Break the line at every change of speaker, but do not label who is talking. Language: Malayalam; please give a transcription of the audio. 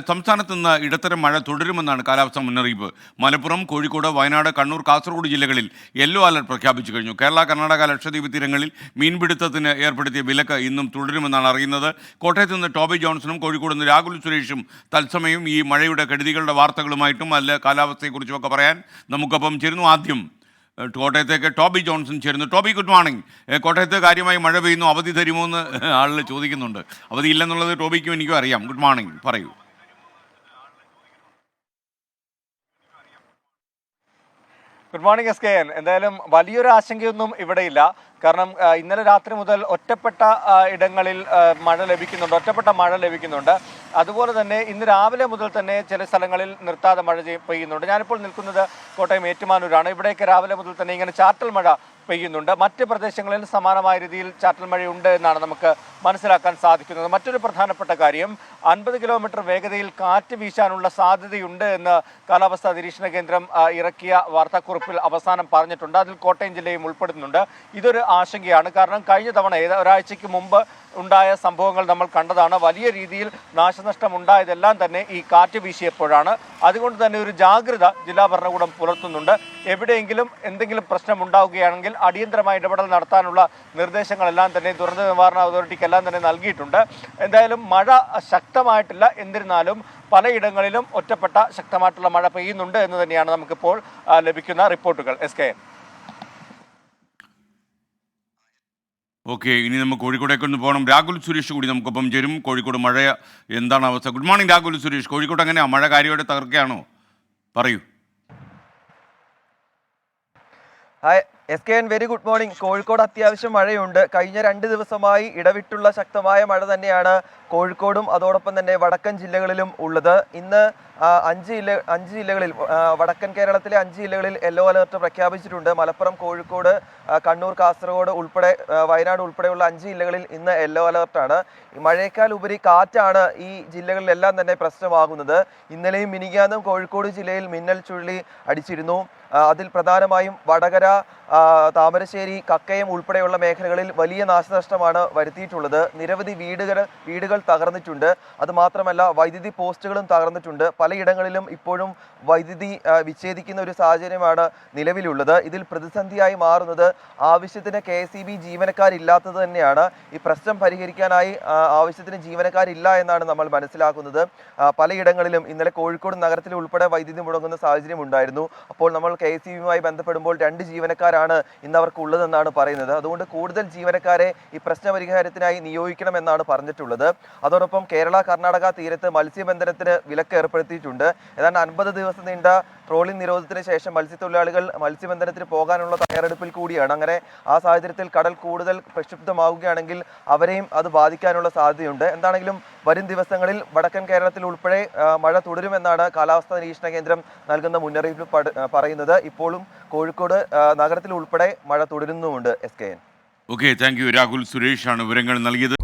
സംസ്ഥാനത്ത് നിന്ന് ഇടത്തരം മഴ തുടരുമെന്നാണ് കാലാവസ്ഥാ മുന്നറിയിപ്പ്. മലപ്പുറം, കോഴിക്കോട്, വയനാട്, കണ്ണൂർ, കാസർഗോഡ് ജില്ലകളിൽ യെല്ലോ അലർട്ട് പ്രഖ്യാപിച്ചു കഴിഞ്ഞു. കേരള, കർണാടക, ലക്ഷദ്വീപ് തീരങ്ങളിൽ മീൻപിടുത്തത്തിന് ഏർപ്പെടുത്തിയ വിലക്ക് ഇന്നും തുടരുമെന്നാണ് അറിയുന്നത്. കോട്ടയത്ത് നിന്ന് ടോബി ജോൺസണും കോഴിക്കോട് നിന്ന് രാഹുൽ സുരേഷും തത്സമയം ഈ മഴയുടെ കെടുതികളുടെ വാർത്തകളുമായിട്ടും അല്ല കാലാവസ്ഥയെക്കുറിച്ചുമൊക്കെ പറയാൻ നമുക്കൊപ്പം ചേരുന്നു. ആദ്യം കോട്ടയത്തേക്ക് ടോബി ജോൺസൺ ചേരുന്നു. Toby, good morning. കോട്ടയത്ത് കാര്യമായി മഴ പെയ്യുന്നു, അവധി തരുമോ എന്ന് ആളുകൾ ചോദിക്കുന്നുണ്ട്. അവധി ഇല്ലെന്നുള്ളത് ടോബിക്കും എനിക്കും അറിയാം. ഗുഡ് മോർണിംഗ്, പറയൂ.
Good morning SKN. എന്തായാലും വലിയൊരു ആശങ്കയൊന്നും ഇവിടെയില്ല. കാരണം ഇന്നലെ രാത്രി മുതൽ ഒറ്റപ്പെട്ട ഇടങ്ങളിൽ ഒറ്റപ്പെട്ട മഴ ലഭിക്കുന്നുണ്ട്. അതുപോലെ തന്നെ ഇന്ന് രാവിലെ മുതൽ തന്നെ ചില സ്ഥലങ്ങളിൽ നിർത്താതെ മഴ പെയ്യുന്നുണ്ട്. ഞാനിപ്പോൾ നിൽക്കുന്നത് കോട്ടയം ഏറ്റുമാനൂരാണ്. ഇവിടേക്ക് രാവിലെ മുതൽ തന്നെ ഇങ്ങനെ ചാറ്റൽ മഴ പെയ്യുന്നുണ്ട്. മറ്റ് പ്രദേശങ്ങളിൽ സമാനമായ രീതിയിൽ ചാറ്റൽ മഴയുണ്ട് എന്നാണ് നമുക്ക് മനസ്സിലാക്കാൻ സാധിക്കുന്നത്. മറ്റൊരു പ്രധാനപ്പെട്ട കാര്യം, 50 കിലോമീറ്റർ വേഗതയിൽ കാറ്റ് വീശാനുള്ള സാധ്യതയുണ്ട് എന്ന് കാലാവസ്ഥാ നിരീക്ഷണ കേന്ദ്രം ഇറക്കിയ വാർത്താക്കുറിപ്പിൽ അവസാനം പറഞ്ഞിട്ടുണ്ട്. അതിൽ കോട്ടയം ജില്ലയും ഉൾപ്പെടുന്നുണ്ട്. ഇതൊരു ആശങ്കയാണ്. കാരണം കഴിഞ്ഞ തവണ ഒരാഴ്ചയ്ക്ക് മുമ്പ് ഉണ്ടായ സംഭവങ്ങൾ നമ്മൾ കണ്ടതാണ്. വലിയ രീതിയിൽ നാശനഷ്ടം ഉണ്ടായതെല്ലാം തന്നെ ഈ കാറ്റ് വീശിയപ്പോഴാണ്. അതുകൊണ്ട് തന്നെ ഒരു ജാഗ്രത ജില്ലാ ഭരണകൂടം പുലർത്തുന്നുണ്ട്. എവിടെയെങ്കിലും എന്തെങ്കിലും പ്രശ്നം ഉണ്ടാവുകയാണെങ്കിൽ അടിയന്തരമായ ഇടപെടൽ നടത്താനുള്ള നിർദ്ദേശങ്ങളെല്ലാം തന്നെ ദുരന്ത നിവാരണ അതോറിറ്റിക്കെല്ലാം തന്നെ നൽകിയിട്ടുണ്ട്. എന്തായാലും മഴ ശക്തമായിട്ടില്ല, എന്നിരുന്നാലും പലയിടങ്ങളിലും ഒറ്റപ്പെട്ട ശക്തമായിട്ടുള്ള മഴ പെയ്യുന്നുണ്ട് എന്ന് തന്നെയാണ് നമുക്കിപ്പോൾ ലഭിക്കുന്ന റിപ്പോർട്ടുകൾ. SKN.
ഓക്കെ, ഇനി നമുക്ക് കോഴിക്കോടേക്ക് ഒന്ന് പോകണം. രാഹുൽ സുരേഷ് കൂടി നമുക്കൊപ്പം ചേരും. കോഴിക്കോട് മഴ എന്താണ് അവസ്ഥ? Good morning Rahul Suresh. കോഴിക്കോട് എങ്ങനെയാണ് മഴ? കാര്യമായിട്ട് തകർക്കുകയാണോ? പറയൂ.
Hi SKN, very good morning. Kozhikode അത്യാവശ്യം മഴയുണ്ട്. കഴിഞ്ഞ 2 ദിവസമായി ഇടവിട്ടുള്ള ശക്തമായ മഴ തന്നെയാണ് കോഴിക്കോടും അതോടൊപ്പം തന്നെ വടക്കൻ ജില്ലകളിലും ഉള്ളത്. ഇന്ന് 5 ജില്ലകളിൽ, വടക്കൻ കേരളത്തിലെ 5 ജില്ലകളിൽ യെല്ലോ അലർട്ട് പ്രഖ്യാപിച്ചിട്ടുണ്ട്. മലപ്പുറം, കോഴിക്കോട്, കണ്ണൂർ, കാസർഗോഡ് ഉൾപ്പെടെ വയനാട് ഉൾപ്പെടെയുള്ള 5 ജില്ലകളിൽ ഇന്ന് യെല്ലോ അലർട്ടാണ്. മഴയേക്കാൾ ഉപരി കാറ്റാണ് ഈ ജില്ലകളിലെല്ലാം തന്നെ പ്രശ്നമാകുന്നത്. ഇന്നലെയും മിനിങ്ങാന്നും കോഴിക്കോട് ജില്ലയിൽ മിന്നൽ ചുഴലി അടിച്ചിരുന്നു. അതിൽ പ്രധാനമായും വടകര, താമരശ്ശേരി, കക്കയം ഉൾപ്പെടെയുള്ള മേഖലകളിൽ വലിയ നാശനഷ്ടമാണ് വരുത്തിയിട്ടുള്ളത്. നിരവധി വീടുകൾ തകർന്നിട്ടുണ്ട്. അതുമാത്രമല്ല വൈദ്യുതി പോസ്റ്റുകളും തകർന്നിട്ടുണ്ട്. പലയിടങ്ങളിലും ഇപ്പോഴും വൈദ്യുതി വിച്ഛേദിക്കുന്ന ഒരു സാഹചര്യമാണ് നിലവിലുള്ളത്. ഇതിൽ പ്രതിസന്ധിയായി മാറുന്നത് ആവശ്യത്തിന് KSEB ജീവനക്കാരില്ലാത്തത് തന്നെയാണ്. ഈ പ്രശ്നം പരിഹരിക്കാനായി ആവശ്യത്തിന് ജീവനക്കാരില്ല എന്നാണ് നമ്മൾ മനസ്സിലാക്കുന്നത്. പലയിടങ്ങളിലും ഇന്നലെ കോഴിക്കോട് നഗരത്തിൽ ഉൾപ്പെടെ വൈദ്യുതി മുടങ്ങുന്ന സാഹചര്യം ഉണ്ടായിരുന്നു. അപ്പോൾ നമ്മൾ KSEBയുമായി ബന്ധപ്പെടുമ്പോൾ 2 ജീവനക്കാരാണ് ഇന്ന് അവർക്ക് ഉള്ളതെന്നാണ് പറയുന്നത്. അതുകൊണ്ട് കൂടുതൽ ജീവനക്കാരെ ഈ പ്രശ്ന പരിഹാരത്തിനായി നിയോഗിക്കണമെന്നാണ് പറഞ്ഞിട്ടുള്ളത്. അതോടൊപ്പം കേരള, കർണാടക തീരത്ത് മത്സ്യബന്ധനത്തിന് വിലക്ക് ഏർപ്പെടുത്തിയിട്ടുണ്ട്. ഏതാണ്ട് 50 ദിവസം നീണ്ട ട്രോളിംഗ് നിരോധനത്തിന് ശേഷം മത്സ്യത്തൊഴിലാളികൾ മത്സ്യബന്ധനത്തിന് പോകാനുള്ള തയ്യാറെടുപ്പിൽ കൂടിയാണ്. അങ്ങനെ ആ സാഹചര്യത്തിൽ കടൽ കൂടുതൽ പ്രക്ഷുബ്ധമാവുകയാണെങ്കിൽ അവരെയും അത് ബാധിക്കാനുള്ള സാധ്യതയുണ്ട്. എന്താണെങ്കിലും വരും ദിവസങ്ങളിൽ വടക്കൻ കേരളത്തിൽ ഉൾപ്പെടെ മഴ തുടരുമെന്നാണ് കാലാവസ്ഥാ നിരീക്ഷണ കേന്ദ്രം നൽകുന്ന മുന്നറിയിപ്പ് പറയുന്നത്. ഇപ്പോഴും കോഴിക്കോട് നഗരത്തിൽ ഉൾപ്പെടെ മഴ തുടരുന്നുമുണ്ട്. SKN.
Okay, thank you. Rahul സുരേഷാണ് വിവരങ്ങൾ നൽകിയത്.